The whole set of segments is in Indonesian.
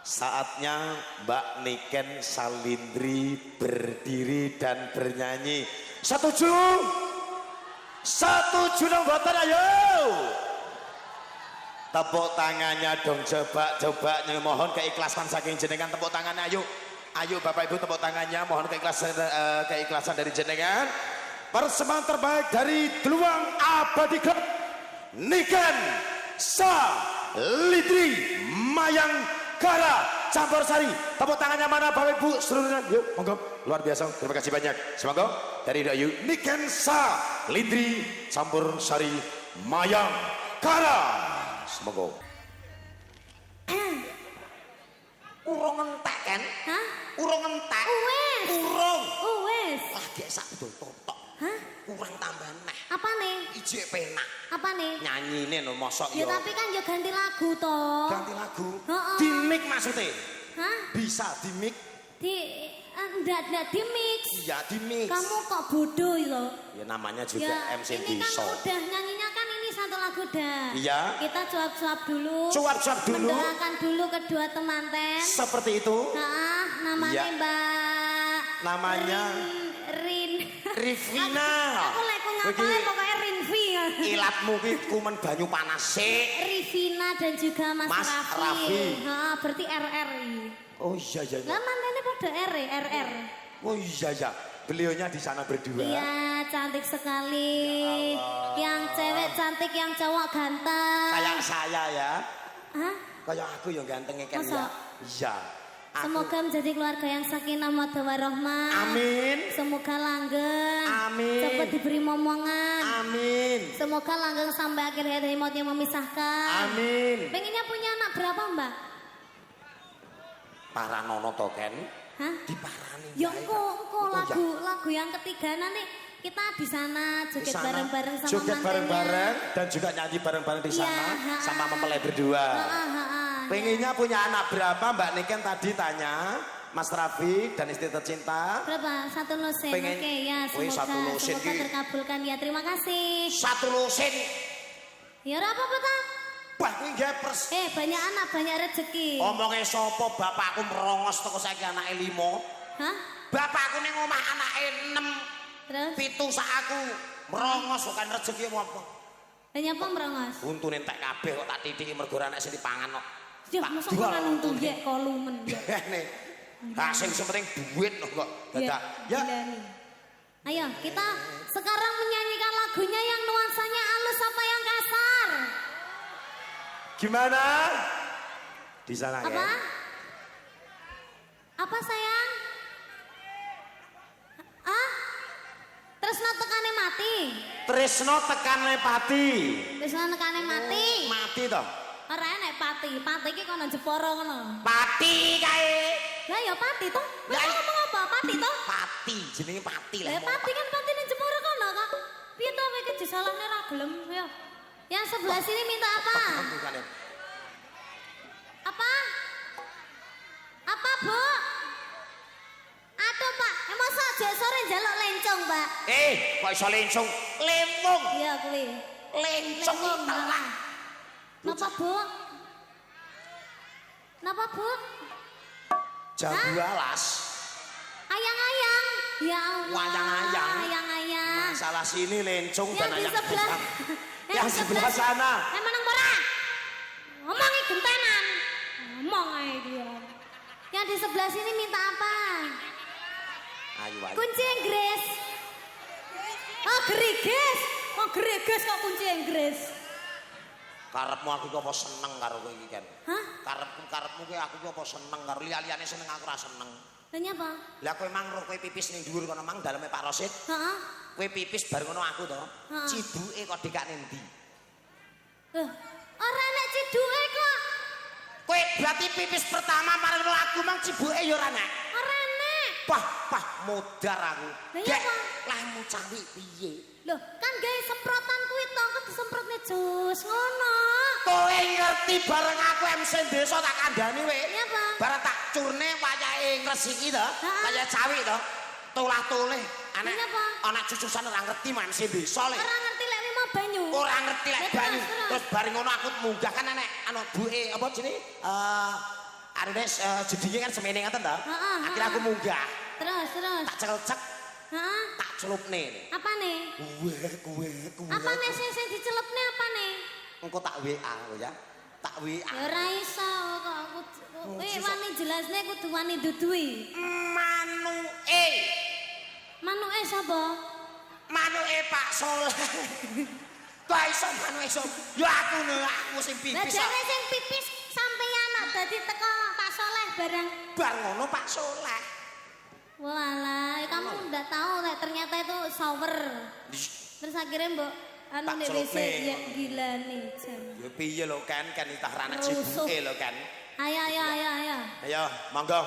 Saatnya Mbak Niken Salindri berdiri dan bernyanyi. Setuju? Setuju dong boten, ayo. Tepuk tangannya dong, coba mohon keikhlasan saking jenengan, tepuk tangannya ayo. Ayo Bapak Ibu, tepuk tangannya, mohon keikhlasan dari jenengan. Persembahan terbaik dari Dluwang Abadi Club, Niken Salindri Mayangkara Campursari. Tepuk tangannya mana Bapak Ibu seluruhnya? Yuk, monggo. Luar biasa, terima kasih banyak. Semoga dari Dayu Niken Salindri Campursari Mayangkara. Semoga. Urung entek kan? Hah? Urung entek. Wes. Urung. Wes. Lagi sak betul totok. Hah? Kurang tambah neh. Apa nih? Ijek penak. Apa nih? Nyanyine lho mosok Ya yo. tapi kan ya ganti lagu toh. Ganti lagu. Heeh. Di mic maksudnya. Hah? Bisa di mic. Enggak di mix. Iya di mix. Kamu kok bodoh itu? Ya namanya juga Ya, MC ini kan Diso. udah nyanyinya kan ini satu lagu dah. Iya. Kita cuap-cuap dulu. Cuap-cuap dulu. Mendoakan dulu kedua temanten. Seperti itu. Nah, namanya Iya. Mbak. Namanya Rin. Rivina. Aku lek ngapain Begini. pokoknya Rinvi. Ilatmu ki kumen banyu panas sik. Rivina dan juga Mas, Mas Raffi. Ha, berarti RR. Oh iya iya. Lah mantannya pada RR. Oh iya iya. Beliaunya di sana berdua. Iya, cantik sekali. Ya Yang cewek cantik, yang cowok ganteng. Kayak saya ya. Hah? Kayak aku yang gantengnya kan Masa? ya. Iya. Aku- Semoga menjadi keluarga yang sakinah mawaddah warahmah. Amin. Semoga langgeng. Amin. Cepat diberi momongan. Amin. Semoga langgeng sampai akhir hayat maut yang memisahkan. Amin. Pengennya punya anak berapa, Mbak? Para nono token Hah? diparani. Ya Baik, engko Pak. lagu yang ketiga nanti kita di sana Di joget sana, bareng-bareng sama joget mantannya. bareng-bareng dan juga nyanyi bareng-bareng di Iya, sana ha. sama mempelai berdua. Ha. Pengennya punya anak berapa Mbak Niken tadi tanya Mas Raffi dan istri tercinta. Berapa? Satu lusin. Pengen- Oke ya, Wih, satu lusin semoga ki. terkabulkan ya. Terima kasih. Satu lusin. Ya ora apa-apa ta? Wah kuwi gepers. Banyak anak, banyak rezeki. Omongnya sopo bapakku merongos toko saiki anake 5. Hah? Bapakku ning omah anake 6. Terus? 7 sak aku. Merongos bukan rezeki apa. Banyak apa merongos? Untune entek kabeh kok tak titiki mergo ora enek sing dipangan kok. Ya, Tak masa jual makan untung untune. ya kolumen ya. Nih. Ha sing penting duit kok. Dadak. Ya. gila nih. Ayo, kita sekarang menyanyikan lagunya yang nuansanya halus apa yang kasar? Gimana? Di sana Apa? ya. Apa sayang? Ah? Tresno tekane mati. Tresno tekane pati. Tresno tekane mati. Mati toh. Ora enek pati. Pati ki kono Jepara kono. Pati kae. Lah ya pati toh. Lah Lah, ngomong apa? Pati toh? Pati jenenge pati Lah lah. pati kan pati ning Jepara kono, Kak. Piye to kowe iki disalahne ra gelem ya? Yang sebelah sini minta apa? Bukan ya. Apa? Apa, Bu? Aduh, Pak. Masa aja sore njaluk lencong, Pak? Kok iso lencung? Lempung. Iya, kuwi. Lencung Lempung, telah. Napa, Bu? Napa, Bu? Jambu alas. Ayang-ayang. Ya Allah. Wayang-ayang. Ayang-ayang. Masalah sini lencung dan Yang di ayam sebelah. hitam. Yang sebelah sana. Menang ora? Ngomongi gentenan. Ngomong ae dia. Yang di sebelah sini minta apa? Ayo ayo. Kunci Inggris. Oh, geriges. Oh, geriges kok kunci Inggris. Karepmu aku ki apa seneng karo kowe iki kan. Hah? Karepmu ki aku ki apa seneng karo liya-liyane seneng aku ora seneng. Lah nyapa? Lah kowe mang roh kowe pipis ning dhuwur kono mang daleme Pak Rosid. Heeh. Kowe pipis bareng ngono aku to. Heeh. Cibuke kok dekane ndi? Loh, ora nek ciduke kok. Kowe berarti pipis pertama marang lagu mang cibuke ya ora nek. Ora nek. Pah modar aku. Lah iya, Pak. Lahmu cawi piye? Loh, kan gawe semprotan kuwi to, kok disemprotne jus ngono. Kowe ngerti bareng aku MC desa tak kandhani kowe. Iya, Pak. Bareng tak curne wayahe ngresiki to, Heeh. kaya cawi to. Tulah-tulih. Anak Iya, Pak. anak cucusan ora ngerti MC desa le. Ora ngerti lek mau banyu. Ora ngerti lek Ya, banyu. terus. Terus bareng ngono aku munggah kan enek buke apa jenenge? arene jedinge kan semene ngaten ta. Heeh. Akhirnya aku munggah. Terus. Tak cekel-cek, Heeh. tak celupne. Apa nih? Kuwe. Apa nih sing dicelupne apa nih? Engko tak WA lho ya. Tak WA. Ya ora iso kok aku wani jelasne kudu wani dudui. Manuke sapa? Manuke Pak Soleh. Kok iso manuke iso? Ya aku sing Lah pipis. jare sing pipis sampeyan dadi teko Pak Soleh bareng. Bar ngono Pak Soleh. Walah, kamu ndak tahu ternyata itu shower. Terus akhirnya mbok anu Tak nek WC celupne. ya gila nih jam. Ya piye lho kan itah ranak Rusuh. cibuke lho kan. Ayo. Ayo, monggo.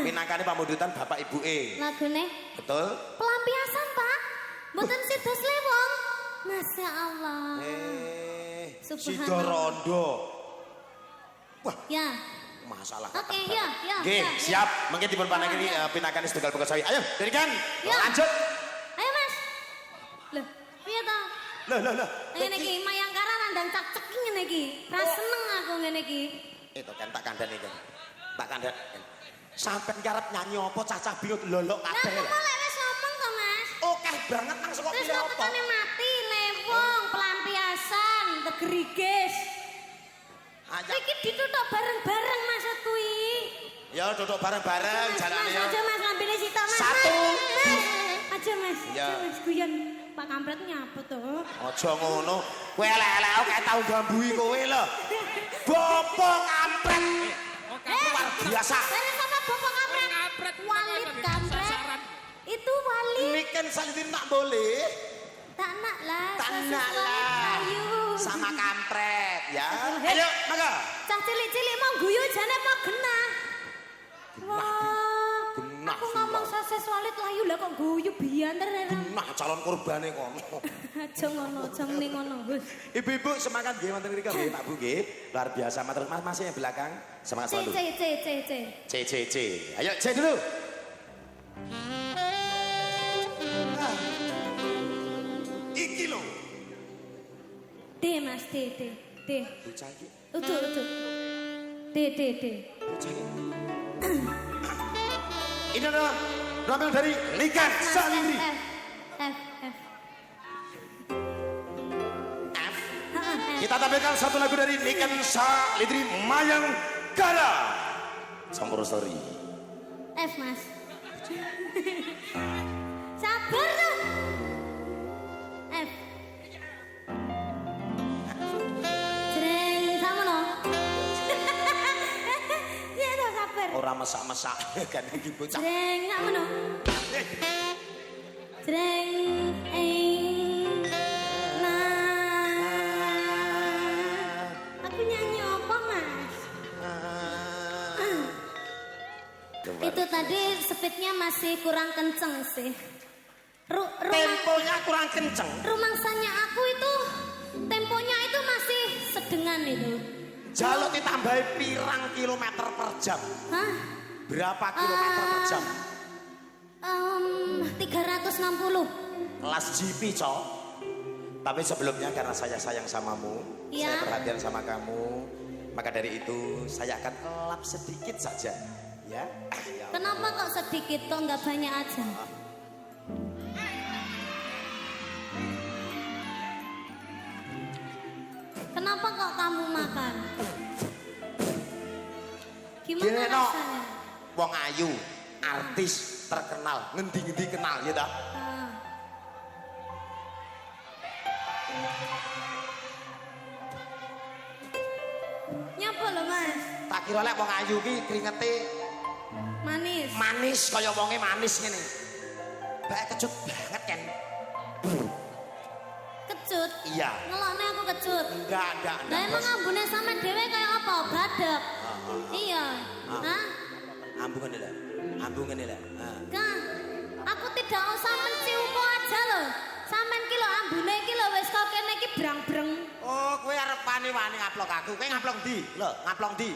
Pinangkane pamundutan bapak ibuke. Lagune Betul? pelampiasan, Pak. Mboten sidos lewong. Masya Allah. Sido Subhanallah. rondo. Wah, Ya. masalah. Oke, ya. Oke, ya. siap. Mungkin dipun panangkani pinangkane setunggal pokok sawi. Ayo, dirikan. Ya. Lanjut. Ayo, Mas. Loh, piye to? Lah. Ngene iki mayangkara randang cak-cek ngene iki. Ra seneng aku ngene iki. Itu kan tak kandhani kan. Tak kandhani. Sampai ngarep nyanyi apa cacah bingung lolok Lah kabeh. kok lek wis ngomong to, Mas? Oke banget nang saka Terus pilih kok apa? tekane mati, lewong, pelampiasan, tegerigis. Aja. Iki ditutuk bareng-bareng maksud kuwi. Ya duduk bareng-bareng jalane ya. Aja Mas lambene sita Mas. Satu. Mas. Aja Mas. Ya. Aja Mas guyon. Pak Kampret nyapa to? Aja ngono. Kowe elek-elek kayak tau gambui kowe lho. Bopo kampret. Luar biasa. Dari sama Bapak Kampret? Kampret. Walid Kampret. Itu Walid. Ini kan salidin nak boleh. Tak nak lah. Tak sosis nak Walid lah. Ayu. Sama kampret ya. Ayo, mangga. Cah cilik-cilik mau guyu jane mau genah. Wah. genah, Aku ngomong sosis Walid layu lah kok guyu bianter. Nah, calon kurbane kono. Aja ngono, aja muni ngono. Gus. Ibu-ibu semangat nggih wonten mriki nggih Pak Bu nggih. Luar biasa matur Mas yang belakang. Semangat C selalu. C. Ayo C dulu. Iki lho. D Mas, D. Bocah iki, Utuh. D. bocah iki. Ini adalah novel dari Likan Salindri. F. F. Heeh, F. Kita tampilkan satu lagu dari Likan Salindri Mayang Kara. Campur Sari. F Mas. Sabar tuh. F. Jreng sama no. Ya tuh sabar. Orang masak-masak kan iki bocah. Jreng sama no. Jreng Aku nyanyi apa Mas? Itu tadi speednya masih kurang kenceng sih. Temponya kurang kenceng. Rumangsanya aku itu temponya itu masih sedengan itu. Jaluk ditambahi pirang kilometer per jam. Hah? Berapa kilometer per jam? 360. Kelas GP, Cok. Tapi sebelumnya karena saya sayang samamu, Iya. saya perhatian sama kamu, maka dari itu saya akan elap sedikit saja. Ya. Ya Kenapa kok sedikit kok nggak banyak aja? Kenapa kok kamu makan? Gimana Gini, no. rasanya? Wong ayu, artis terkenal, ngendi-ngendi kenal ya dah. Ah. Nyapa lo Mas? Tak kira lek wong ayu ki kringete Manis. manis kaya wonge manis ngene. Bae kecut banget kan. Kecut. Iya. Ngelokne aku kecut. Enggak. Lah emang Bos. ambune sama dhewe kayak apa? Badak. Iya. Hah? Ambung ngene lah. Ambung ngene lah. Kang, aku tidak usah menciupo aja loh. Sampean ki lho ambune iki lho wis kok kene iki brang-breng. Oh, kowe arep wani ngaplok aku. Kowe ngaplok ndi? Lho, ngaplok ndi?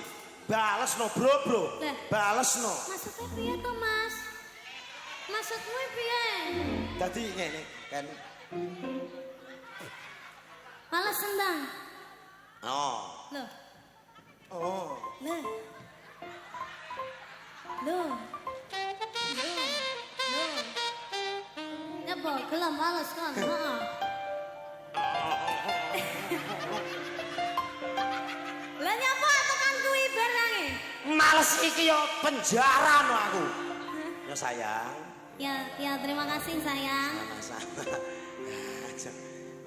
Balesno, bro. Lah. Balesno. Maksudnya piye to, Mas? Maksudmu piye? Dadi ngene kan. Malah sendang. Oh. Loh, Oh. loh. Loh. Nyapa gelem males kan? Heeh. Lah nyapa tekan kuwi barange? Males iki yo penjara no aku. Ya sayang. Ya terima kasih sayang. Sama-sama.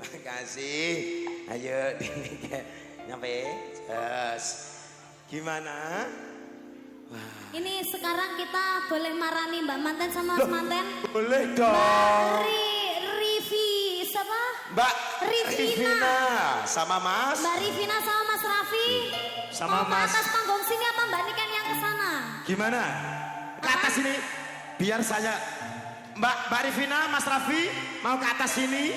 Makasih. Ayo nyampe. Yes. Gimana? Wah. Ini sekarang kita boleh marani Mbak Manten sama Mas Manten? Boleh dong. Rivi, siapa? Mbak Rivina sama Mas. Mbak Rivina sama Mas Raffi. Sama mau Mas. ke atas panggung sini apa Mbak Niken yang ke sana? Gimana? Ke atas sini. Biar saya Mbak Rivina, Mas Raffi mau ke atas sini.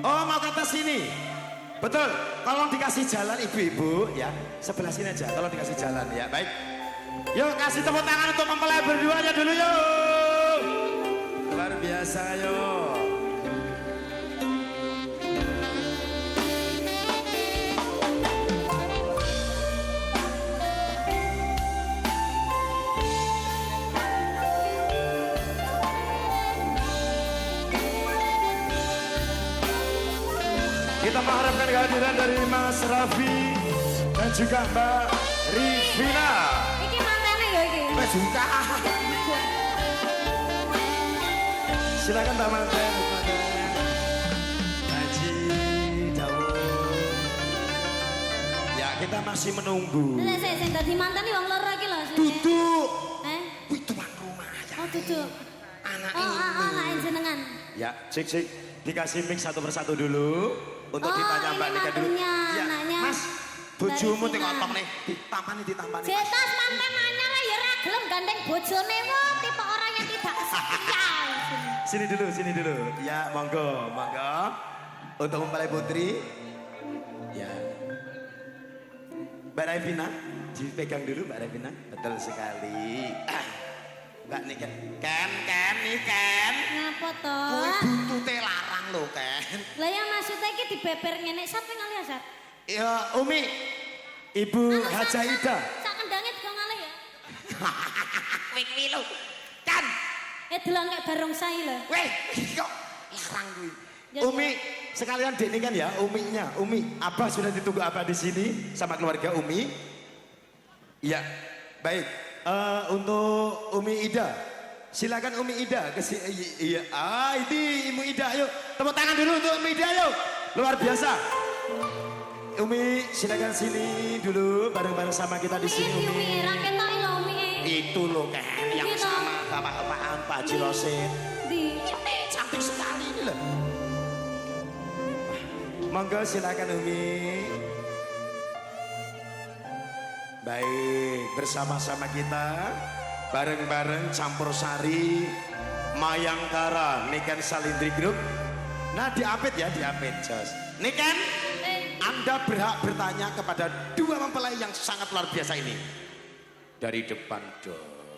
Oh, mau ke atas sini. Betul. Tolong dikasih jalan ibu-ibu ya. Sebelah sini aja. Tolong dikasih jalan ya. Baik. Yuk kasih tepuk tangan untuk mempelai berduanya dulu yuk. Luar biasa yuk. Kita mengharapkan kehadiran dari Mas Raffi dan juga Mbak Rivina. Iki mantene ya iki. Juga. Silakan Mbak Manten. Haji Dawud. Ya kita masih menunggu. Sing dadi manten iki wong loro iki lho. Duduk. Eh? Wih tuan rumah ya. Oh duduk. Anak Oh, ini. anak jenengan. Ya cik. Dikasih mic satu persatu dulu. Untuk ditanya Mbak Nika dulu. Ya, anaknya. Mas. Bojomu Dari tengok Vina. nih. Ditampani. Jetas manten anyar ya ra gelem gandeng bojone wo tipe orang yang tidak setia. Sini dulu. Ya, monggo. Untuk mempelai putri. Ya. Mbak Revina, dipegang dulu Mbak Revina. Betul sekali. Mbak Niken. Ken. Ngapa to? Kowe buntute larang lho, Ken. Lah ya maksudnya iki dibeber ngene sampe ngalih ya, Sat? Ya, Umi. Ibu Haja Ida. Sak kendange digo ngalih ya. Kuwi lho. Kan. Delok kayak barongsai lho. Weh, kok larang kuwi. Ya, Umi, sekalian Dek Niken ya, Uminya. Umi, Abah sudah ditunggu Abah di sini sama keluarga Umi. Iya, baik. Untuk Umi Ida, silakan Umi Ida ke sini. Iya, ini Ibu Ida, yuk tepuk tangan dulu untuk Umi Ida, yuk. Luar biasa. Umi, silakan sini dulu bareng-bareng sama kita di sini. Umi, ra ketok lho Umi. Itu loh kan yang Gitu. sama bapak-bapak Pak Haji Rosin. Di Ini cantik sekali ini loh. Monggo silakan Umi. Baik, bersama-sama kita bareng-bareng campur sari Mayangkara Niken Salindri Group. Nah, diapit ya, diapit, Jos. Niken, Anda berhak bertanya kepada dua mempelai yang sangat luar biasa ini. Dari depan dong.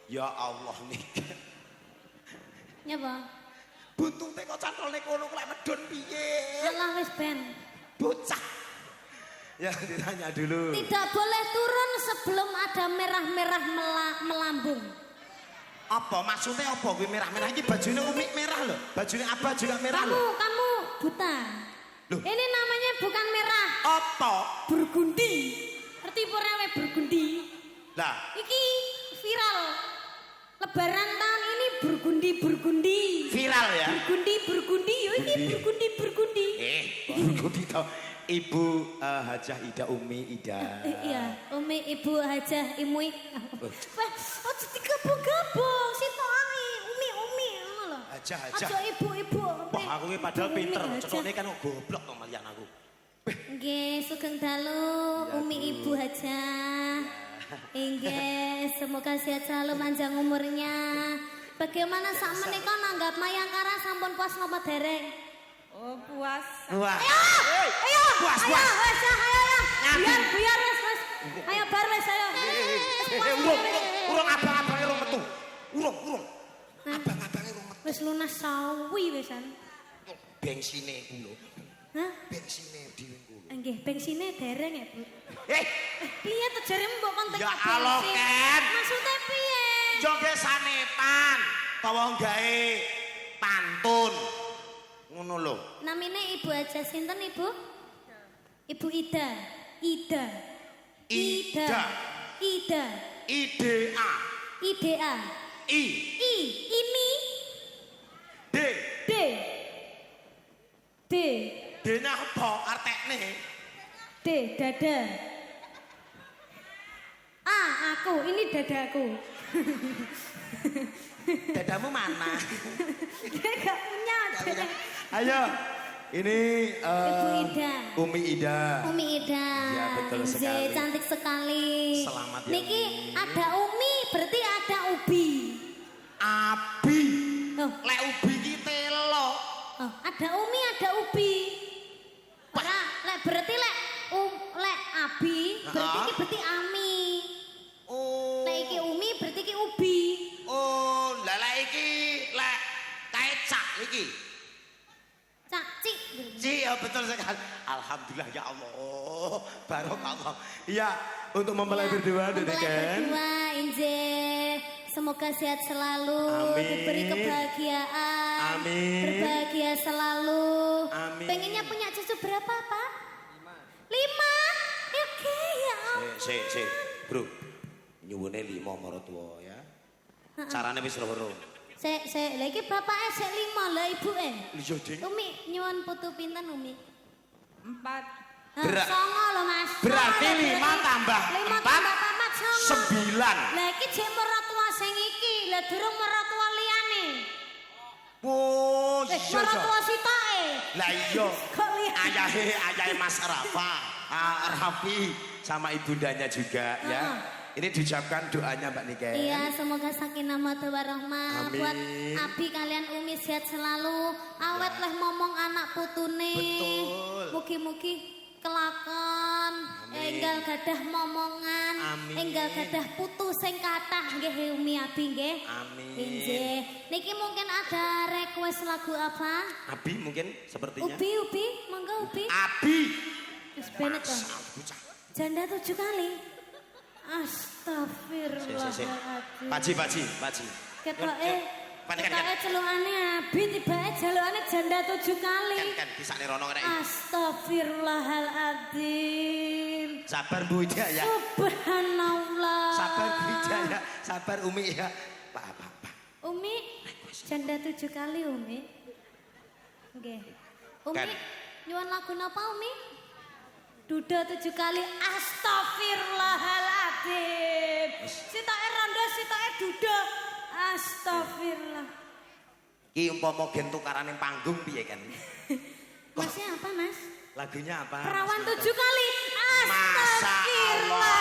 Ya Allah, Niken. nyapa? Buntute kok cantolne kono kok lek medun piye? Alah wis ben. Bocah. Ya ditanya dulu. Tidak boleh turun sebelum ada merah-merah melambung. Apa maksudnya apa kuwi merah-merah iki bajune Umi merah loh. Bajune Abah juga merah loh. Kamu buta. Loh. Ini namanya bukan merah, Apa? burgundi. Ngerti porewe burgundi? Lah, Iki viral. Lebaran tahun ini burgundi. viral ya. Burgundi, yo iki burgundi. Burgundi tau. Ibu Hajah Ida Umi Ida. Iya, Umi Ibu Hajah Imui. Wah, ojo digabung-gabung, sitok ae. Umi ngono lho. Hajah. Ojo ibu. Wah, aku ki padahal pinter. Cetone kan kok goblok kok malian aku. Nggih, sugeng dalu Umi Ibu Hajah. Inggih, semoga sehat selalu panjang umurnya. Bagaimana sak menika nanggap Mayangkara sampun puas napa dereng? Oh puas. Wah. Ayo, Puas. wes, ayo. Biar wes. Ayo bar wes ayo. Urung abang-abange urung metu. Urung. Abang-abange urung metu. Wes lunas sawi wesan. Bengsine ku lho. Hah? Bengsine dhewe ku. Nggih, bengsine dereng ya, Bu. Eh, Piye to jare mbok kon Ya Allah, Ken. Maksudnya piye? tulisane pan utawa gawe pantun. Ngono lho. Namine Ibu aja sinten Ibu? Ibu Ida. Ida. Ida. Ida. IDA. IDA. I. Ini. D. D. D. D-nya apa artekne? D. Dada. A. Aku. Ini dadaku. Dadamu mana? Dia gak punya. Ayo. Ini Ibu Ida. Umi Ida. Umi Ida. Ya, betul sekali. Cantik sekali. Selamat ya, Niki Umi. ada Umi, berarti ada Ubi. Abi. Oh, Lek ubi ki telo. oh, ada Umi, ada Ubi. Ora, lek berarti lek lek Abi, berarti Heeh. ki berarti Ami. Oh. Lek iki Umi, berarti ki Ubi. Oh, lah lek iki lek kecak iki. Cak, cik. Ci, ya betul sekali. Alhamdulillah ya Allah. Barokah. Iya, untuk mempelai berdua Mempelai kan. berdua, Inje. Semoga sehat selalu, Amin. diberi kebahagiaan, Amin. berbahagia selalu. Amin. Pengennya punya cucu berapa, Pak? 5. Oke, ya ampun. Si, bro. Nyuwune 5 maratuwa ya. Carane wis loro. Sek, lagi bapaknya sek 5 lah ibu Iya, Ding. Umi, nyuwun putu pinten Umi? 4. Berat. Songo loh Mas. Berarti Songo, 5 tambah 5 4, tambah 4 songo. 9. Lah iki jek meratua sing iki, lah durung meratua liyane. Oh, iya. Meratua sitoke. Lah iya. Kok lihat? Ayahe Mas Rafa, Rafi sama ibundanya juga ya. Ini diucapkan doanya Mbak Niken. Iya, semoga sakinah mawaddah warahmah Amin. buat Abi kalian Umi sehat selalu. Awet leh momong anak putune. Betul. Mugi-mugi kelakon, Amin. enggal gadah momongan, Amin. enggal gadah putu sing kathah nggih Umi Abi nggih. Amin. Nggih. Niki mungkin ada request lagu apa? Abi mungkin sepertinya. Ubi, monggo Ubi. Abi. Wis benet to. Bocah. Janda 7 kali. Astagfirullahaladzim. Paji. Ketoke Panik kan. ketoke celukane Abi tibake jalukane janda 7 kali. Kan bisa nih rono rek. Astagfirullahaladzim. Sabar Bu Ida ya. Subhanallah. Sabar Bu Ida ya. Sabar Umi ya. Pak. Umi janda 7 kali Umi. Nggih. Umi Kan. nyuwun lagu napa Umi? Duda 7 kali. Astagfirullahaladzim. Sitoke rondo, sitoke duda. Astagfirullah. Ki umpama gen tukaran ning panggung piye kan? Masnya apa Mas? Lagunya apa? Perawan Mas 7 kali. Masa Allah.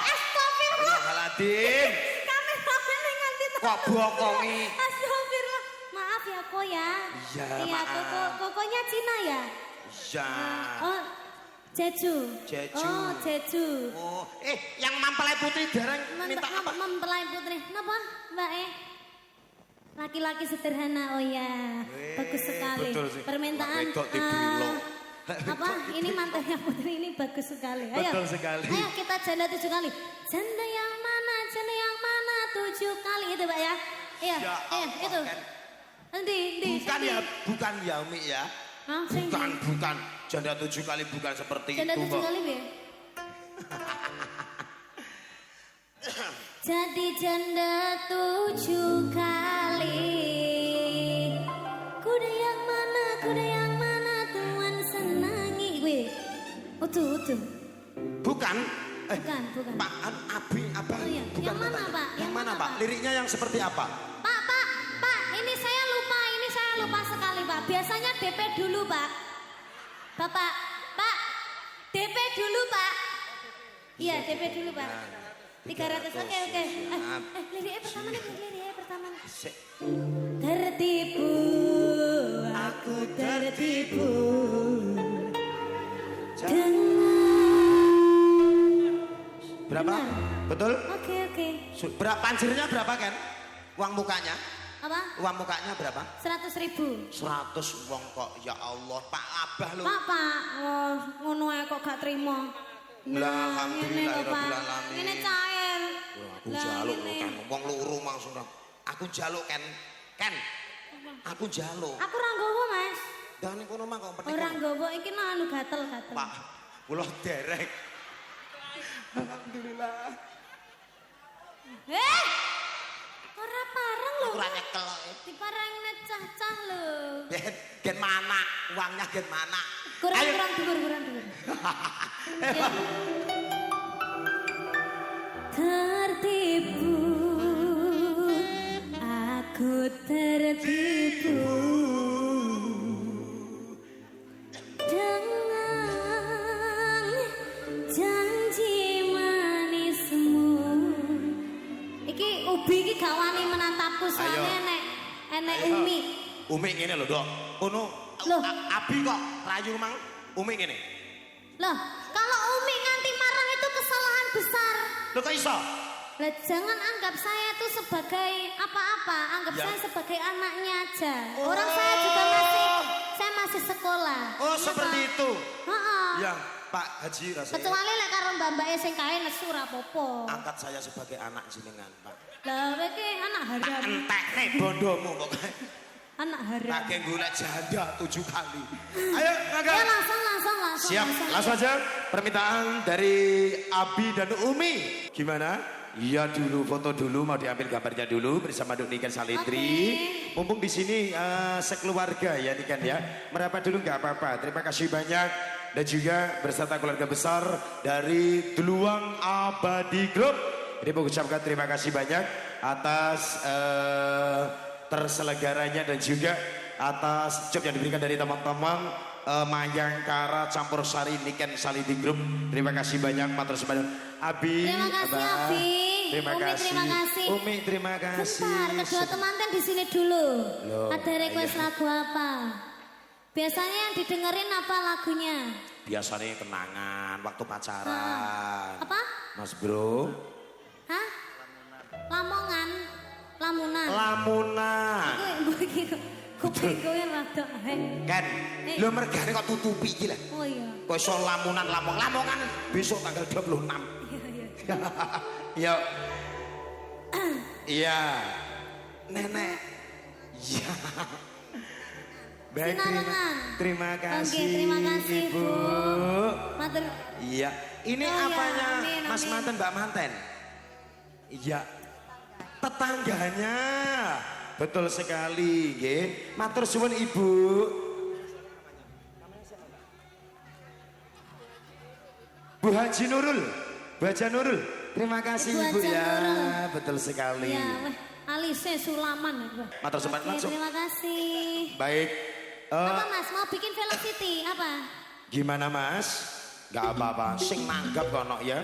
Astagfirullah. Astagfirullahaladzim. Kami ramene nganti Kok bokongi? Astagfirullah. Maaf ya Ko ya. Iya, Iya, maaf. kokonya Cina ya? Ya. Oh, Jeju. Jeju. Oh, Jeju. Oh, yang mempelai putri dereng minta apa? Mempelai putri. Napa, Mbak Laki-laki sederhana. Oh ya, bagus sekali. betul sih. Permintaan Wedok dibelo. apa? Ini mantannya putri ini bagus sekali. Ayo. Betul sekali. Ayo kita janda 7 kali. Janda yang mana? 7 kali itu, Mbak ya. Iya, Ya iya, Allah, itu. kan. Nanti, Bukan ya Umi ya. Hah, sing ndi? Bukan. Janda 7 kali bukan seperti Janda itu 7 kok. kali ya? Jadi janda 7 kali. Kuda yang mana tuan senangi. Weh, utuh. Bukan. Bukan. Pak Abi apa? Oh iya, Bukan yang mana, katanya. Pak? Yang mana Pak? Liriknya yang seperti apa? Pak, ini saya lupa sekali Pak. Biasanya DP dulu Pak. Bapak, Pak, DP dulu Pak. Iya, DP dulu Pak. 300, oke. Liriknya pertama nih. Tertipu, aku tertipu. Berapa? Betul? Oke. Berapa panjirnya berapa kan? Uang mukanya? Apa? Uang mukanya berapa? 100.000. 100 wong kok. Ya Allah, Pak Abah lu. Pak, oh, ngono ae kok gak trimo. Lah, alhamdulillah, ngene lho, Pak. rabbil alamin. Ngene cair. Aku jaluk lu kan. Wong loro maksudnya. Aku njaluk Ken. Ken. Aku njaluk. Aku ora nggawa, Mas. Jangan kono mah kok penting. Ora nggawa iki anu gatel-gatel. Pak, kula derek. Alhamdulillah. Ora pareng lho. Ora nyekel kok. Diparengne cah-cah lho. Gen mana? Uangnya gen mana? Kurang dhuwur. Tertipu, aku tertipu dengan janji manismu. Iki Ubi iki gak wani menatapku soalnya enek Umi. Umi ngene lho, Dok. Ono Abi kok rayu mang Umi ngene. Loh, kalau Umi nganti marah itu kesalahan besar. Lho kok iso? Lah jangan anggap saya itu sebagai apa-apa, anggap saya sebagai anaknya aja. Orang saya juga masih sekolah. Oh, Iya, seperti Pak. itu. Heeh. Ya, Pak Haji rasanya. Kecuali lek karo mbak-mbake sing kae nesu ora apa-apa. Angkat saya sebagai anak jenengan, Pak. Lah kowe ki anak haram. Entekne bondomu pokoknya. Anak haram. Kakek golek janda 7 kali. Ayo, Kakak. Ya langsung. Siap, langsung aja permintaan dari Abi dan Umi. Gimana? Iya dulu, foto dulu, mau diambil gambarnya dulu bersama Duk Niken Salindri. Mumpung di sini sekeluarga ya Niken ya. Merapat dulu nggak apa-apa. Terima kasih banyak dan juga beserta keluarga besar dari Deluang Abadi Group. Ini mengucapkan terima kasih banyak atas terselenggaranya dan juga atas job yang diberikan dari teman-teman Mayangkara Campur Sari Niken Salindri Group. Terima kasih banyak matur sembah. Abi, terima kasih Abi. Terima Umi, kasih. terima kasih. Umi, terima kasih. Bentar, kedua temanten di sini dulu. Loh, ada request lagu apa? Biasanya yang didengerin apa lagunya? Biasanya kenangan waktu pacaran. Apa? Mas Bro. Hah? Lamongan? Lamunan? Lamunan. Aku iki kuping kowe rada Kan, lo mergane kok tutupi iki lah. Oh iya. Kok iso Lamongan besok tanggal 26. Iya. Iya. Nenek. Iya. Baik, terima kasih. Oke, terima kasih, Ibu. Matur. Iya. Ini Oh, apanya? ya, amin. Mas Manten, Mbak Manten? Iya. Tetangganya. Betul sekali, nggih. Matur suwun Ibu. Bu Haji Nurul. Bu Haji Nurul. Terima kasih Ibu ya. Nurul. Betul sekali. Ya, weh, Alise Sulaman ya, Pak. Matur suwun langsung. Terima kasih. Baik. Apa Mas mau bikin Velocity apa? Gimana Mas? Gak apa-apa. Sing manggap kono ya.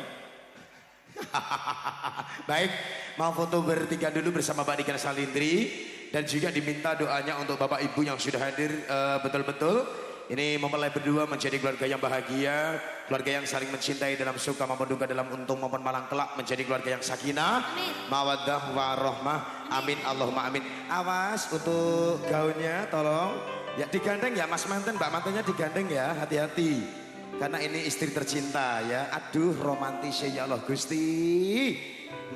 Baik, mau foto bertiga dulu bersama Pak Niken Salindri dan juga diminta doanya untuk Bapak Ibu yang sudah hadir betul-betul. Ini mempelai berdua menjadi keluarga yang bahagia, keluarga yang saling mencintai dalam suka maupun duka, dalam untung maupun malang kelak, menjadi keluarga yang sakinah, mawaddah warahmah. Amin Allahumma amin. Awas untuk gaunnya tolong ya digandeng ya Mas Manten, Mbak Mantennya digandeng ya, hati-hati. Karena ini istri tercinta ya. Aduh romantis ya Allah Gusti.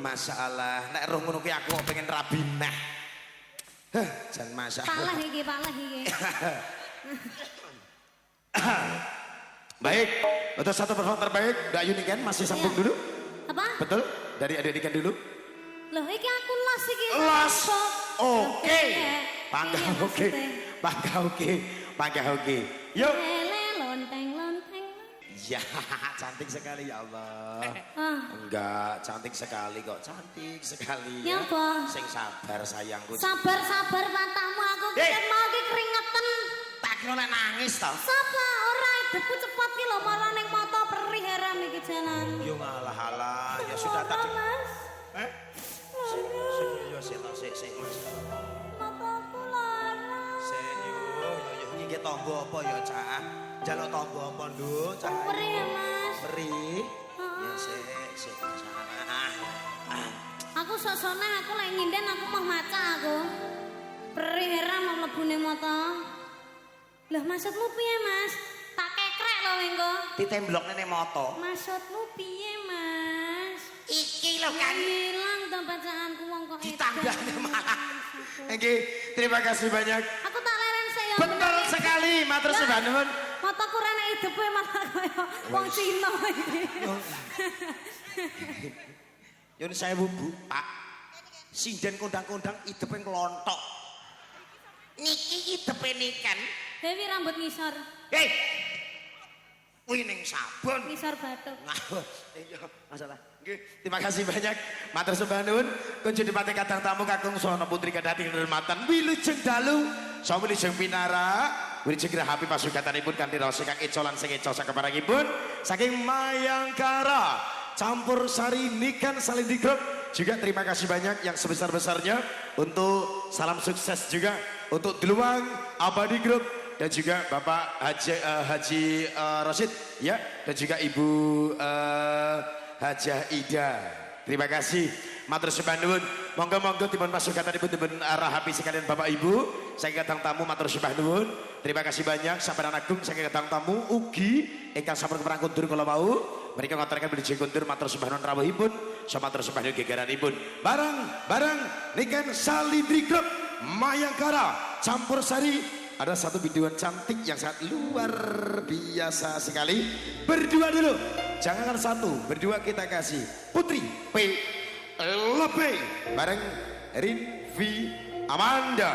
Masya Allah. Nek roh ngono ki aku pengen rabi nah. Jan masya Allah. Pak lah iki. Baik, untuk satu perform terbaik Mbak Yuni kan masih sambung dulu. Apa? Betul? Dari adik Niken dulu. Loh iki aku las iki. Las. Oke. Pangga Iya, oke. maksudnya. Pangga oke. Pangga oke. Yuk. Lele lonteng. Ya, cantik sekali ya Allah. Enggak, cantik sekali kok. Cantik sekali ya. Ya apa? Sing sabar sayangku. Sabar matamu aku kita mau ki keringetan. Tak kira nek nangis to. Sapa ora hidupku cepet ki lho marang ning moto perih heran iki jalan. Yo ngalah-alah, ya sudah tadi. Mas. Yo sik Mas. Mataku lara. Sik yo iki tangga apa ya, Cah? Jaluk tangga apa, Nduk, Cah? Perih ya, Mas. Perih. Ya sik Mas. Aku sosone aku lek nyinden aku mau maca aku. Perih heran mau mlebu ning moto. Lah maksudmu piye, Mas? Tak kekrek lho engko. Ditemblokne ning moto. Maksudmu piye, Mas? Iki lho kan. Hilang to bacaanku wong kok Ditanggane malah. Oke, terima kasih banyak. Aku tak leren sih ya. Betul sekali, matur sembah nuwun. Mataku rene hidupe malah kaya wong Cina iki. Yun saya Bu, Pak. Sinden kondang-kondang hidepe nglontok. Niki hidepe niken. Dewi rambut ngisor. Hei. Kuwi ning sabun. Ngisor batuk. Iya, masalah. Nggih, terima kasih banyak. Matur sembah nuwun. Kunjung dipate kadang tamu kakung Sono Putri Kedati Nurmatan Wilujeng Dalu. Saha wilujeng pinara. Wilujeng rahapi pasugatanipun kanthi raos ingkang ecolan sing eco sakeparengipun saking Mayangkara Campur Sari Niken Salindi Group. Juga terima kasih banyak yang sebesar-besarnya untuk salam sukses juga untuk Deluang Abadi Group dan juga Bapak Haji Rosid ya dan juga Ibu Hajah Ida. Terima kasih. Matur sembah nuwun. Monggo-monggo dipun pasugatanipun dipun rahapi sekalian Bapak Ibu. Saking kadang tamu matur sembah nuwun. Terima kasih banyak Sampeyan Agung saking kadang tamu ugi ingkang sampun keparang kundur kala wau. Mereka ngaturaken wilujeng kundur matur sembah nuwun rawuhipun. Matur sembah nuwun gegaranipun. Barang Niken Salindri Group Mayangkara Campur Sari. Ada satu videoan cantik yang sangat luar biasa sekali. Berdua dulu, jangan satu, berdua kita kasih Putri P. Lebih bareng Rinvi Amanda.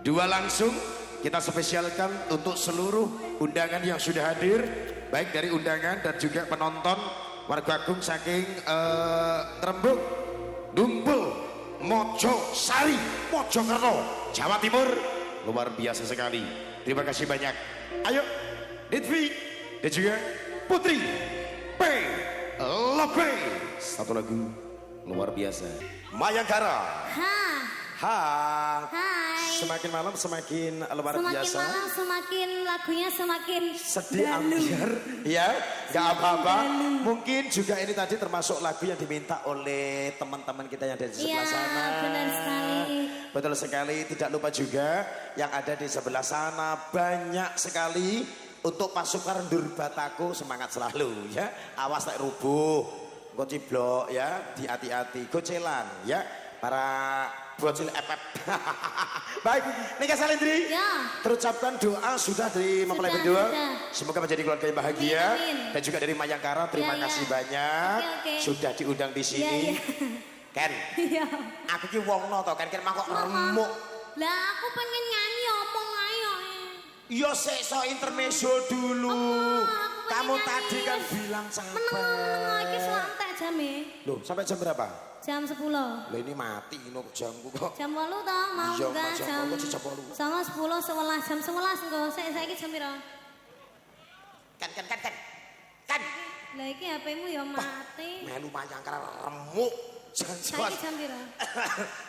Dua langsung kita spesialkan untuk seluruh undangan yang sudah hadir, baik dari undangan dan juga penonton warga agung saking Rembuk, Dumpul, Mojosari, Mojokerto, Jawa Timur. Luar biasa sekali. Terima kasih banyak. Ayo, Rinvi dan juga Putri P. Lebih. Satu lagu luar biasa. Mayangkara. Hai. Semakin malam semakin luar Semakin biasa. malam semakin lagunya semakin Sedih dalu. ambiar, ya, nggak apa-apa. Mungkin juga ini tadi termasuk lagu yang diminta oleh teman-teman kita yang ada di sebelah Iya, sana. benar sekali. Betul sekali. Tidak lupa juga yang ada di sebelah sana banyak sekali untuk pasukan Durbataku semangat selalu, ya. Awas tak rubuh, gociblok, ya, hati-hati, gocelan, ya. Para bocil epep. Baik, Niken Salindri. Ya. Terucapkan doa sudah dari mempelai berdua. Sudah. Semoga menjadi keluarga yang bahagia. Amin. Dan juga dari Mayangkara, terima Ya, ya. kasih banyak. Oke. Sudah diundang di sini. Ya, ya. Ken, Iya. aku ki wong no to, Ken mah kok remuk. Lah aku pengen nyanyi omong ayo. Yo sekso intermezzo dulu. aku Kamu pengen tadi nyanyi. kan bilang Meneng sabar. iki selantek jame. Loh, sampai jam berapa? Jam 10. Lah ini mati ini jamku kok. Jam 8 toh mau Iya, enggak Mas, jam. jam 8. Sama 10 11 jam 11 engko saiki jam piro? Kan. Lah iki HP-mu ya mati. Melu Mayangkara remuk. Jangan Saiki jam piro?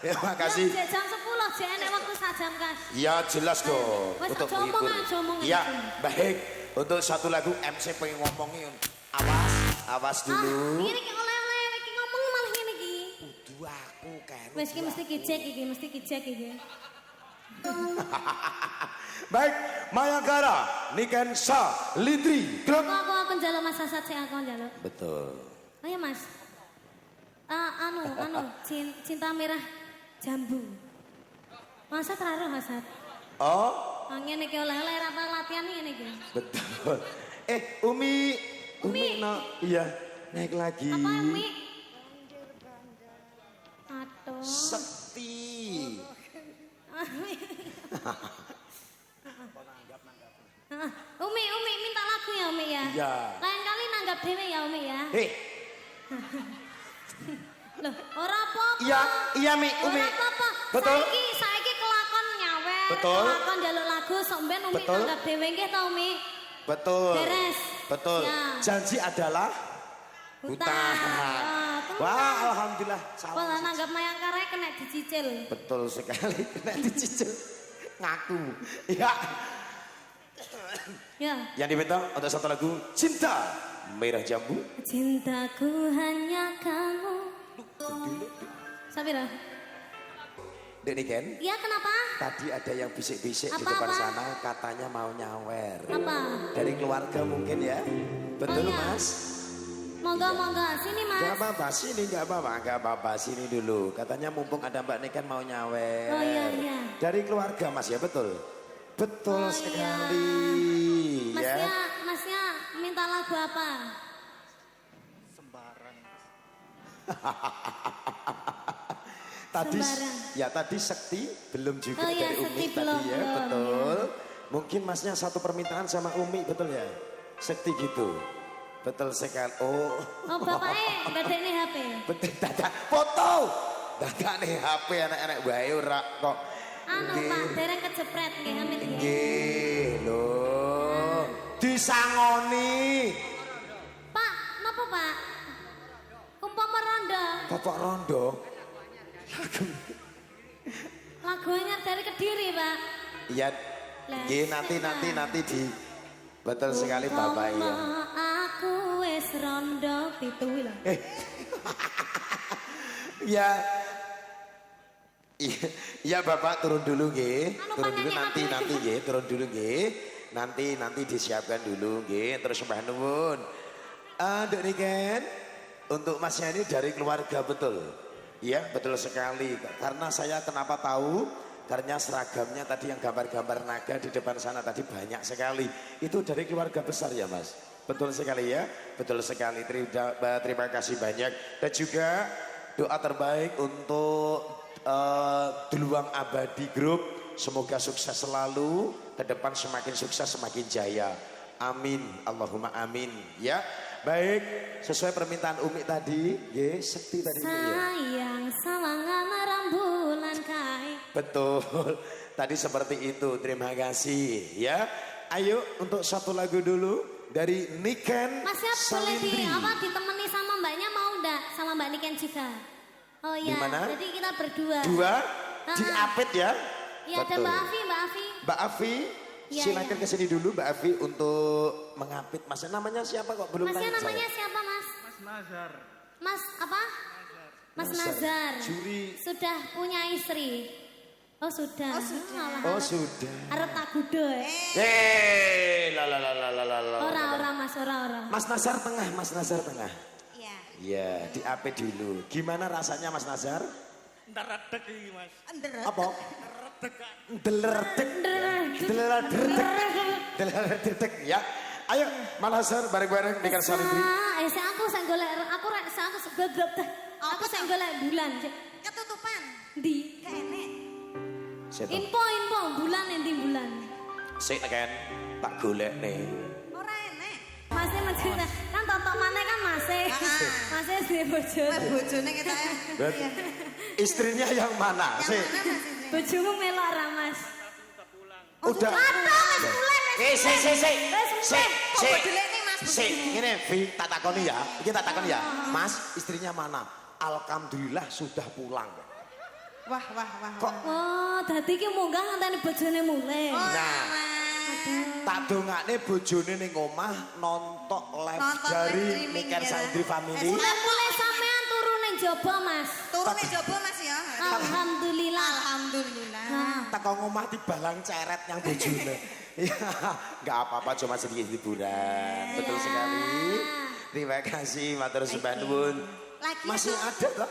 Ya makasih. Ya, jam 10 jek enek waktu sak jam kas. Ya jelas dong. Wes, Untuk aja omong, menghibur. aja omong, Ya aja. baik. Untuk satu lagu MC pengen ngomongin. Awas Ah, dulu. ini ki oleh-oleh iki ngomong malah ngene iki. Kudu aku kan. Wes iki mesti kijek iki, mesti kijek iki. Baik, Mayangkara, Niken Salindri Group. Aku njaluk Mas Asad sik aku njaluk. Betul. Ayo Mas. Cinta merah jambu. Masa terharu Hasad? Oh, Ngene iki oleh-oleh rata latihan ngene iki. betul. Umi no, iya, naik lagi. Apa Umi? Aduh. Sepi. Umi minta lagu ya Umi ya. Iya. Lain kali nanggap dhewe ya Umi ya. Hei, Loh, ora apa-apa. iya Mi, Umi. Ora apa-apa. Betul. Saiki kelakon nyawer. Betul. Kelakon njaluk lagu sok ben Umi Betul. nanggap dhewe nggih ta Umi? Betul. Beres. Betul. Ya. Janji adalah Hutang. Wah, alhamdulillah. Wah, nanggap Mayangkara kena dicicil. Betul sekali, kena dicicil. Ngaku. Ya. Ya. Yang diminta untuk satu lagu Cinta Merah Jambu. Cintaku hanya kamu. Sabira. Dek Niken, Iya kenapa? tadi ada yang bisik-bisik di Apa, depan apa? sana katanya mau nyawer. Apa? Dari keluarga mungkin ya. Betul Oh, iya. Mas? Monggo, monggo. Sini, Mas. Gak apa-apa, sini gak apa-apa, sini dulu. Katanya mumpung ada Mbak Niken mau nyawer. Oh iya, iya. Dari keluarga Mas ya, betul? Betul Oh, sekali. Iya. Ya. Masnya minta lagu apa? Tadi Sembarang. ya tadi Sekti belum juga Oh, iya, dari Sekti Umi tadi belum, ya, belum, betul. Mungkin Masnya satu permintaan sama Umi, betul ya? Sekti gitu. Betul sekali. Oh. Oh, bapaknya gak ada nih HP. Betul, dadak foto. Dadak nih HP anak-anak wae ora kok. Anu, Pak, dereng kejepret nggih, amit nggih. Nggih, lho. Disangoni. Pak, napa, Pak? Kumpama rondo. Bapak Rondo. Lagunya dari Kediri, Pak. Iya. Nggih, nanti di betul sekali Bapak ya. Aku wis rondo pitu lho. Ya. Iya Bapak turun dulu nggih. Turun dulu nanti nggih, turun dulu nggih. Nanti disiapkan dulu nggih, terus Mbah nuwun. Dek Niken, untuk Masnya ini dari keluarga betul. Iya, betul sekali. Karena saya kenapa tahu? Karena seragamnya tadi yang gambar-gambar naga di depan sana tadi banyak sekali. Itu dari keluarga besar ya Mas. Betul sekali ya, betul sekali. Terima kasih banyak. Dan juga doa terbaik untuk Duluang Abadi Group. Semoga sukses selalu, ke depan semakin sukses semakin jaya. Amin, Allahumma amin. Ya, baik. Sesuai permintaan Umi tadi, ya Sekti tadi. Sayang sawangan rembulan kai. Betul. Tadi seperti itu. Terima kasih. Ya, ayo untuk satu lagu dulu dari Niken Mas Yap boleh ditemani sama mbaknya mau enggak? Sama Mbak Niken juga. Oh iya, Dimana? jadi kita berdua. Dua diapit ya. Iya, ada Mbak Afi, Mbak Afi. Mbak Afi, Ya, silakan ya. ke sini dulu Mbak Afi untuk mengapit. Masnya namanya siapa kok belum Masnya tanya namanya saya? siapa, Mas? Mas Nazar. Mas apa? Mas Nazar. Juri. Sudah punya istri. Oh sudah. Oh sudah. Arep tak gudo. La. Ora Mas, ora. Mas Nazar tengah, Mas Nazar tengah. Iya. Iya, diapit dulu. Gimana rasanya Mas Nazar? Entar redek iki, Mas. Apa? Redek. Deledek ya. Ayo, Mas Nazar bareng-bareng dengan Salibri. Aku sing golek aku segegrep dah. Aku sing golek bulan. Ketutupan. Ndi? Kene. Info bulan endi bulan. Sik Niken, tak golek nih. Ora enek. Masnya mencina kan tonton mana kan masih. Masih duwe bojo. Bojone ketoke. Istrinya yang mana? Sik. Bojomu melok ra, Mas. Udah. Aduh, wis mulai. Sik, ngene Vi, tak takoni ya. Iki tak takoni ya. Mas, istrinya mana? Alhamdulillah sudah pulang. Wah. Kok Oh, dadi ki munggah ngenteni bojone mulai. nah, tak dongakne bojone ning omah nonton live Nonton dari live streaming Niken ya. Sandri Family. Mulai sampean turu ning jaba, Mas. Turune jobo Mas ya. Alhamdulillah. Alhamdulillah. Teko ngomah dibalang ceret yang bojone. Ya, enggak apa-apa cuma sedikit hiburan. Betul sekali. Terima kasih matur sembah nuwun. Lagi Masih ada toh?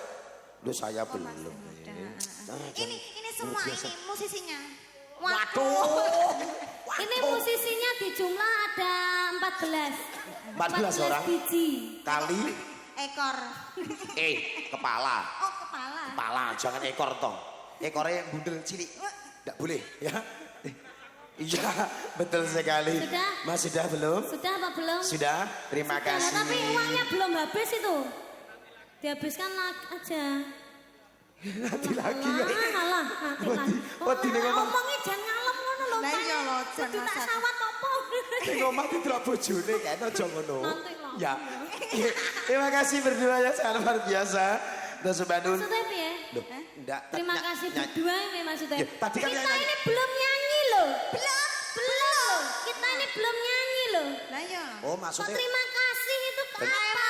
Loh saya belum. Ini semua ini musisinya. Waduh. Ini musisinya di jumlah ada 14. 14 orang. biji. Kali Ekor. kepala. Oh, kepala. Kepala, jangan ekor toh. Ekornya yang bundel cilik. Enggak boleh ya. Iya, betul sekali. Sudah? Mas sudah belum? Sudah apa belum? Sudah. Terima Sudah, kasih. tapi uangnya belum habis itu. Dihabiskan aja. Nanti lagi ya. Alah, nanti lagi. Wadi ning omah. Ngomongnya jangan ngalem ngono lho. Lah iya lho, jan Kudu tak masak. sawat apa? Ning omah didelok bojone kan aja ngono. Nanti lah. Ya. Terima kasih berdua ya sangat luar biasa. Terus Bandung. Maksudnya piye? Loh, enggak. Terima kasih berdua ini maksudnya. Ya, tadi kan Kita nyanyi. ini belum nyanyi loh. Belum. Kita ini belum nyanyi loh. Lah iya. Oh, Kok maksudnya terima kasih itu ke Kayak apa?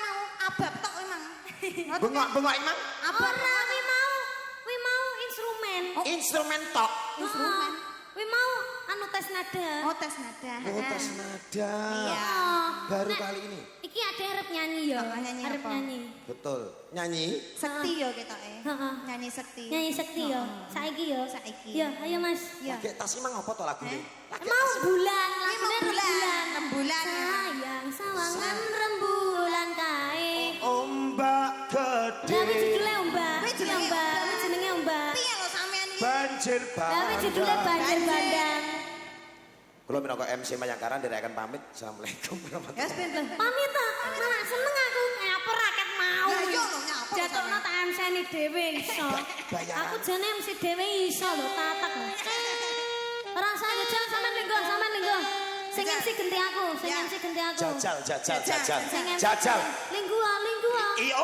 mau abab tok emang. bengok emang Ora, wi mau instrumen. instrumen tok. Instrumen. Kuwi mau anu tes nada. Oh, tes nada. Oh, tes nada. Iya. Baru Nek, kali ini. Iki ada arep nyanyi ya. Oh, nyanyi Arep apa? nyanyi. Betul. Nyanyi. Sekti yo ketoke. Heeh. Nyanyi sekti. Nyanyi sekti ya. Saiki ya. Saiki. Ya, ayo Mas. Iya. Pakai tas emang apa to lagune? Mau bulan, Ini lagune mau bulan. rembulan. Sayang sawangan rembulan kae. Ombak gede. Lah wis judule Mbak. Kuwi Iya jenenge Mbak, Mbak. kuwi jenenge Mbak. Piye lo sampean iki? Banjir Lah wis judule bandang. Banjir Bandang. Kalau minangka MC Mayangkara akan pamit. Assalamualaikum warahmatullahi Ya pinten. Pamit ta, malah seneng aku nyapa raket mau. Lah iya lho nyapa. Jatokno tak MC-ni dhewe iso. Bayaran. Aku jane MC dhewe iso lho tatak. Ora usah jajal sampean linggo. Sing MC genti aku, sing Ya. MC genti aku. Jajal. Sing MC. Jajal. Linggo.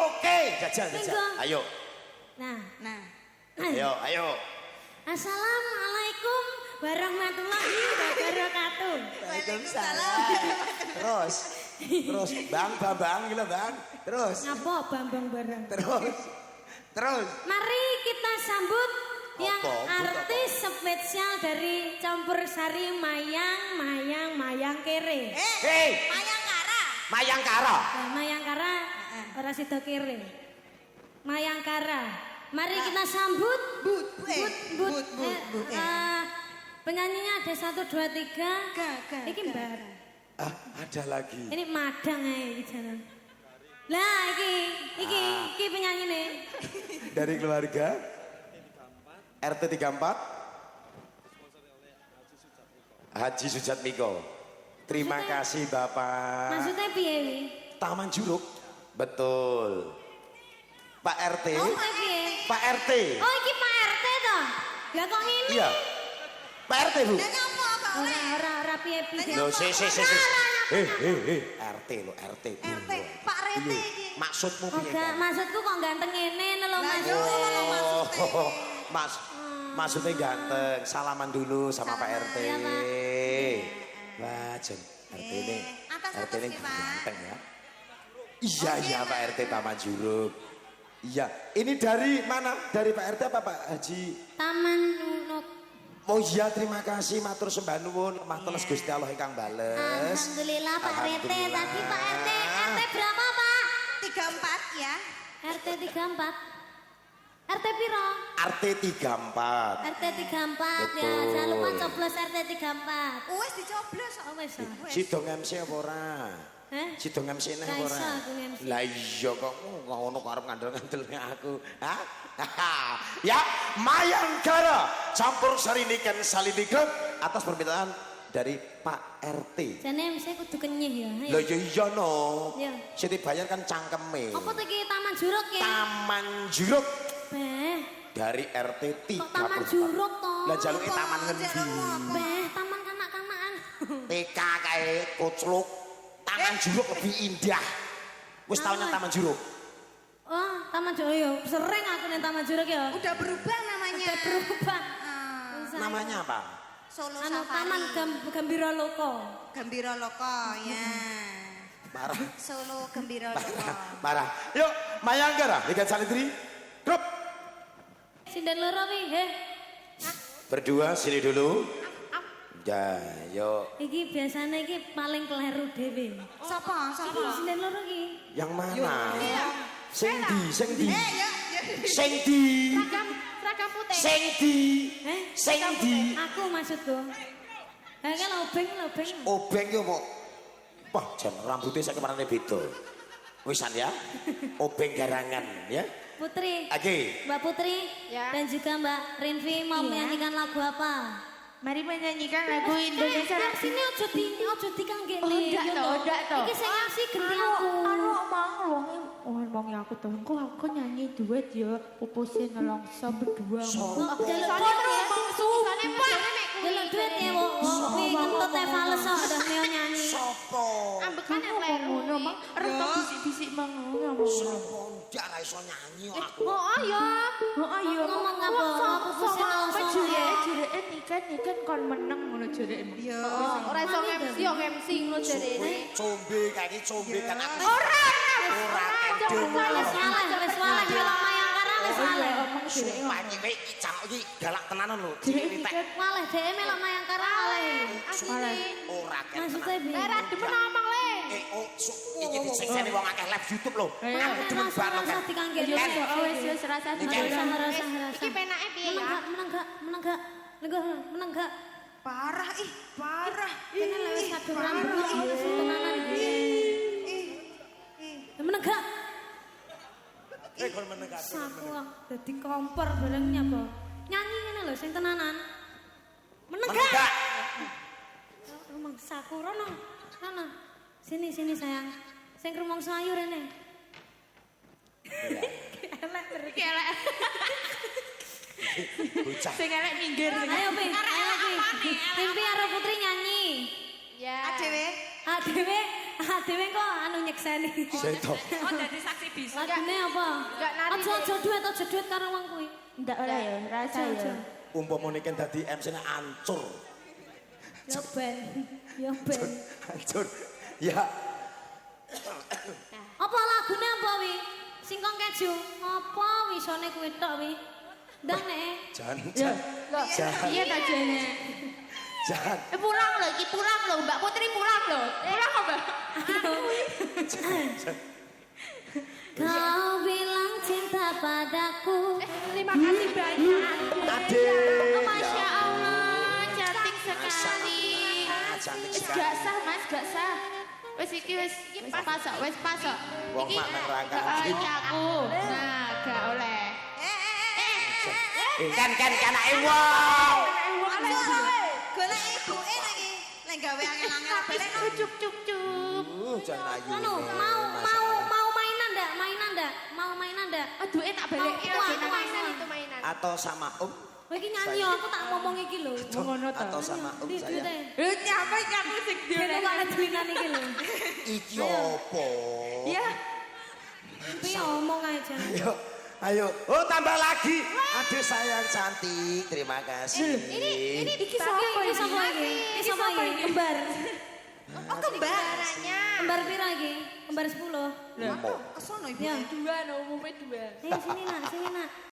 Oke, jajal. Linggo. Ayo. Nah, Ayo. Assalamualaikum warahmatullahi wabarakatuh. Waalaikumsalam. Terus, Bang, gila Bang. Terus. Ngapa Bambang barang? Terus. Mari kita sambut yang Apa? artis spesial dari Campur Sari Mayang Kere. Hei, Mayangkara. Mayangkara. Nah, Mayangkara ora sida kere. Mayangkara. Mari kita sambut But. penyanyinya ada 1 2 3. Ga. Iki Mbak. Ada lagi. Ini madang ae iki jalan. Lah iki penyanyine. Dari keluarga RT 34 Haji Sujatmiko. Terima kasih Bapak. Maksudnya piye wi? Taman Juruk. Betul. Pak RT. Maksudnya piye? Pak RT. Oh iki Pak RT to. Lah kok ngene? Iya. Pak RT, Bu. Lah nyapa kok oleh? Ora piye-piye. Loh, si. RT lo, RT. RT, Pak Rete iki. Maksudmu Oh, piye? gak, maksudku kok ganteng ngene lho Lah Mas. yo maksudnya. Maksudnya ganteng. Salaman dulu sama Pak RT. Iya, Pak. Wah, Jen. RT ini. Atas-atas RT ini nih, Pak. ganteng ya. Iya, Pak RT Taman Juruk. Iya, ini dari mana? Dari Pak RT apa Pak Haji? Taman Nunuk. Oh iya, terima kasih matur sembah nuwun. Matur Gusti Allah ingkang bales. Alhamdulillah Pak RT. Alhamdulillah. Tadi Pak RT. RT berapa Pak? 34 ya. RT 34. RT piro? RT 34. RT 34 ya. Betul. Jangan lupa coblos RT 34. Wes dicoblos kok. Oh wis. Sidong MC apa ora? Hah? Sidong MC neh Gak apa iso ora? aku MC. Lah iya kok ngono kok arep ngandel-ngandelne aku. Hah? Ya, Mayangkara Campur Sari Niken Salinigrep atas permintaan dari Pak RT. Jane MC kudu kenyih ya. Ayo. Lah iya no. Iya. Sing dibayar kan cangkeme. Apa tuh iki Taman Juruk ya? Taman Juruk Beh, dari RT 34. kok Taman Juruk to? Lah jaluke taman ngendi? Beh, taman kanak-kanakan. TK kae kocluk. Taman Juruk lebih indah. Wis tau nang Taman Juruk. Oh, Taman Juruk ya. Sering aku ning Taman Juruk ya. Udah berubah namanya. Udah berubah. Ah, Usah. Namanya apa? Solo Anu Safari. Taman Gembira Loko. Gembira Loko ya. Marah. Solo Gembira Loko. Marah. Yuk, Mayangkara, Niken Salintri. Grup. Sinden loro wi, he. Berdua sini dulu. Ya, yuk. Iki biasanya iki paling keliru dhewe. Sapa? Iki sinden loro iki. Yang mana? Sing di. Ya. Sing di. Seragam putih. Sing di. Eh, Sing di. aku maksudku. Kan obeng. Obeng yo mau. Wah, jan rambutnya saya kemarin beda. Wisan ya. Obeng garangan ya. Putri. Oke. Mbak Putri Ya. dan juga Mbak Rinvi mau Iya. menyanyikan lagu apa? Mari menyanyikan lagu Indonesia. Nah, sini ojo dikangge Oh, ndak toh. Iki sing ngasih genti aku. Anu omong aku tuh. Aku nyanyi duet ya. Pupusnya nelongso berdua. Kok jaluk Soalnya duit ya? sumpah. Jaluk duit ya, Wok. Kuwi kentut e fales kok udah meo nyanyi. Sopo? Ambekan ngono, Mang. Reta bisik-bisik mangono. Sopo ndak ra iso nyanyi aku. Oh ayo. Ngomong apa? Pupusnya nelongso. Jereke niken kon meneng ngono jereke. Yo. Ora iso MC yo MC ngono jereke. Combe kayak combe kan aku. Ora. Ora Wis waleh kalau Mayangkara wis waleh. Omong dhewe Sumpah iki kowe iki cak iki galak tenanan lho. Dhewe Cilik iki Waleh dhek melok Mayangkara waleh. ora ket. Maksudnya piye? ora demen ngomong le. Iki disekseni wong akeh live YouTube lho. Iya. Aku demen banget Rasa kan. dikangge. Yo wis wis rasa Rasa. Iki penake piye ya? Meneng gak? Parah ih, parah. Kene lewat satu rambut tenanan. Meneng gak? Kon meneng kabeh. Saku dadi kompor barengnya apa? Nyanyi ngene lho sing tenanan. Meneng Meneng gak? gak? Emang saku rono. Sana. Sini sayang. Sing rumong sayur rene. Elek terus. Elek. Bocah. Sing elek minggir. Ayo Pi, ayo Pi. Mimpi karo Putri nyanyi. Ya. Adewe kok anu nyekseni. Seto. Oh dadi saksi bisu. Lagune apa? Enggak nari. Aja duet karo wong kuwi. Ndak oleh ya, rasa ya. Umpama niken dadi MC-ne ancur. Yo ben. Hancur. Ya. Apa lagune apa wi? Singkong keju. Apa wisone kuwi tok wi? Ndang nek. Jan. Iya ta jane. Jan. Pulang lho, iki pulang lho, Mbak Putri pulang lho. Pulang kok, Mbak? Kau bilang cinta padaku. Terima kasih banyak. Ade. Oh, Masya Allah, cantik sekali. Cantik Wis sekali. gak sah, Mas, gak sah. Wis iki wis pasok, wis pasok. Wong mak nang rangka. Iki aku. Nah, gak oleh. Kan anake wong. Golek ibuke lagi. Lek gawe angel-angel balik no. Cuk cuk cuk. Jan ayu. Anu, ini. mau mainan ndak? Mau mainan ndak? Aduh, enak balik. Itu mainan. Atau sama Kowe iki nyanyi aku tak ngomong iki lho. Ngono ta. atau sama saya. Nyapa iki aku sing Dene kok ana duinan iki lho. Iki opo? Ya, Piye ngomong ae jan. Ayo. Oh, tambah lagi. Aduh sayang cantik. Terima kasih. iki sapa Iki sapa iki? Iki sapa iki? Kembar. Oh kembar. Kembar pira iki? Kembar 10. Mau. Kesono ibu. Ya. dua no umumnya dua. Sini nak.